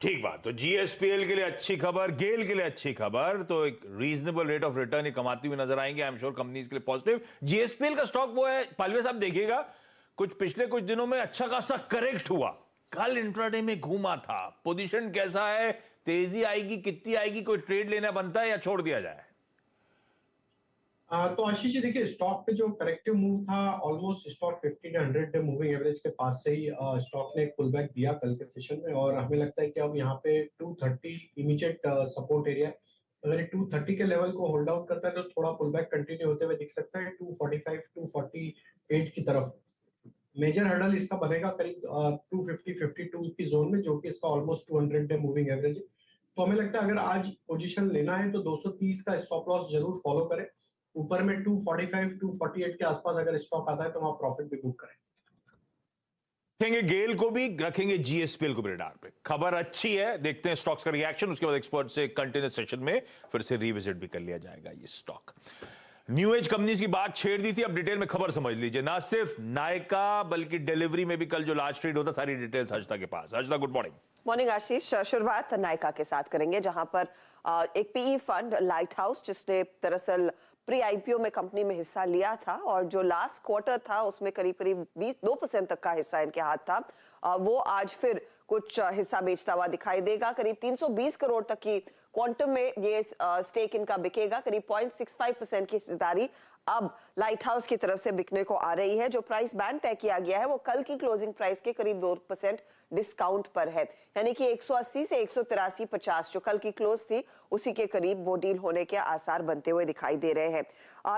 ठीक बात। तो जीएसपीएल के लिए अच्छी खबर, गेल के लिए अच्छी खबर, तो एक रीजनेबल रेट ऑफ रिटर्न कमाती हुई नजर आएंगे। आई एम श्योर कंपनीज के लिए पॉजिटिव। जीएसपीएल का स्टॉक वो है, पालवे साहब देखिएगा, पिछले कुछ दिनों में अच्छा खासा करेक्ट हुआ, कल इंट्राडे में घूमा था। पोजीशन कैसा है, तेजी आएगी, कितनी आएगी, कोई ट्रेड लेना बनता है या छोड़ दिया जाए? तो आशीष जी देखिए, स्टॉक पे जो करेक्टिव मूव था, ऑलमोस्ट स्टॉक 50 100 मूविंग एवरेज के पास से ही स्टॉक ने एक पुल बैक दिया कल के सेशन में, और हमें लगता है कि अब यहाँ पे 230 इमीडिएट सपोर्ट एरिया। अगर ये 230 के लेवल को होल्ड आउट करता है तो थोड़ा पुल बैक कंटिन्यू होते हुए दिख सकता है 245 248 की तरफ। मेजर हर्डल इसका बनेगा करीब 250 52 की जोन में, जो कि इसका ऑलमोस्ट 200 डे मूविंग एवरेज है। तो हमें लगता है अगर आज पोजीशन लेना है तो 230 का स्टॉप लॉस जरूर फॉलो करें। ऊपर में 245 248 के आसपास अगर स्टॉक आता है तो वहां प्रॉफिट भी बुक करें। रखेंगे गेल को भी, रखेंगे जीएसपीएल को भी रडार पे। खबर अच्छी है, देखते हैं स्टॉक्स का रिएक्शन, उसके बाद एक्सपर्ट से कंटिन्यूस सेशन में फिर से रिविजिट भी कर लिया जाएगा ये स्टॉक। न्यू एज कंपनीज की बात छेड़ दी थी, अब डिटेल में खबर समझ लीजिए। ना सिर्फ नायका बल्कि डिलीवरी में भी कल जो लार्ज ट्रेड होता, सारी डिटेल्स हर्षदा के पास। Harshada, good morning. Morning Ashish. शुरुआत नायका के साथ करेंगे, जहां पर एक पीई फंड लाइट हाउस, जिसने दरअसल प्री आईपीओ में कंपनी में हिस्सा लिया था और जो लास्ट क्वार्टर था उसमें करीब करीब 2% तक का हिस्सा इनके हाथ था, वो आज फिर कुछ हिस्सा बेचता हुआ दिखाई देगा। करीब 320 करोड़ तक की क्वांटम में ये स्टेक इनका बिकेगा। करीब 0.65% की हिस्सेदारी अब लाइट हाउस की तरफ से बिकने को आ रही है। जो प्राइस बैंड तय किया गया है वो कल की क्लोजिंग प्राइस के करीब 2% डिस्काउंट पर है, यानी कि 180 से 183.50 जो कल की क्लोज थी उसी के करीब वो डील होने के आसार बनते हुए दिखाई दे रहे हैं।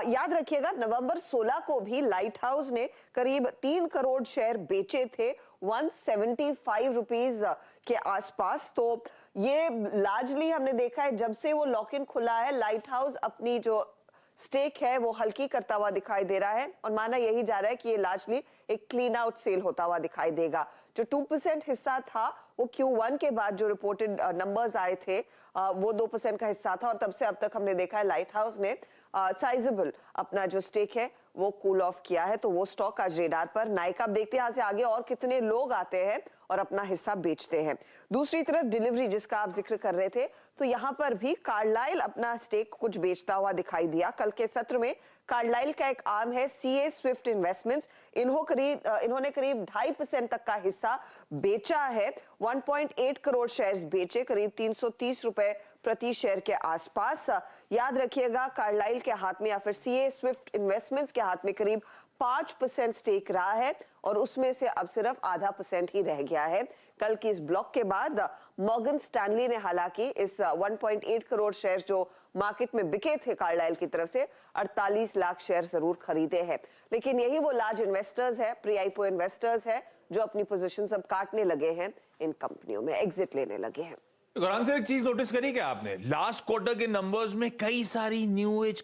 याद रखिएगा, नवंबर 16 को भी लाइट हाउस ने करीब 3 करोड़ शेयर बेचे थे 175 रुपीज के आसपास। तो ये लार्जली हमने देखा है जब से वो लॉक इन खुला है, लाइट हाउस अपनी जो स्टेक है वो हल्की करता हुआ दिखाई दे रहा है, और माना यही जा रहा है कि ये लार्जली एक क्लीन आउट सेल होता हुआ दिखाई देगा। जो 2% हिस्सा था वो Q1 के बाद जो रिपोर्टेड नंबर्स आए थे वो 2% का हिस्सा था, और तब से अब तक हमने देखा है लाइट हाउस ने साइजेबल अपना जो स्टेक है वो कूल ऑफ किया है। तो वो स्टॉक आज रेडार पर। नायका, अब देखते हैं यहाँ से आगे और कितने लोग आते हैं और अपना हिस्सा बेचते हैं। दूसरी तरफ डिलीवरी, जिसका आप जिक्र कर रहे थे, तो यहाँ पर भी कार्लाइल अपना स्टेक कुछ बेचता हुआ दिखाई दिया। कल के सत्र में कार्लाइल का एक आर्म है सीए स्विफ्ट इन्वेस्टमेंट्स, इन्होंने करीब 2.5% तक का हिस्सा बेचा है। 1.8 करोड़ शेयर्स बेचे, करीब 330 रुपए प्रति शेयर के आसपास। याद रखिएगा, कार्लाइल के हाथ में या फिर सीए स्विफ्ट इन्वेस्टमेंट्स के हाथ में करीब 5% स्टेक रहा है, और उसमें से अब सिर्फ 0.5% ही रह गया है। कल की इस ब्लॉक के बाद मॉर्गन स्टैनली ने हालांकि इस 1.8 करोड़ शेयर जो मार्केट में बिके थे कार्लाइल की तरफ से, 48 लाख शेयर जरूर खरीदे हैं। लेकिन यही वो लार्ज इन्वेस्टर्स है, प्री आईपीओ इन्वेस्टर्स है, जो अपनी पोजीशन अब काटने लगे हैं, इन कंपनियों में एग्जिट लेने लगे हैं। गौरांग से एक चीज नोटिस करी क्या आपने, लास्ट क्वार्टर के नंबर्स में कई सारी न्यू एज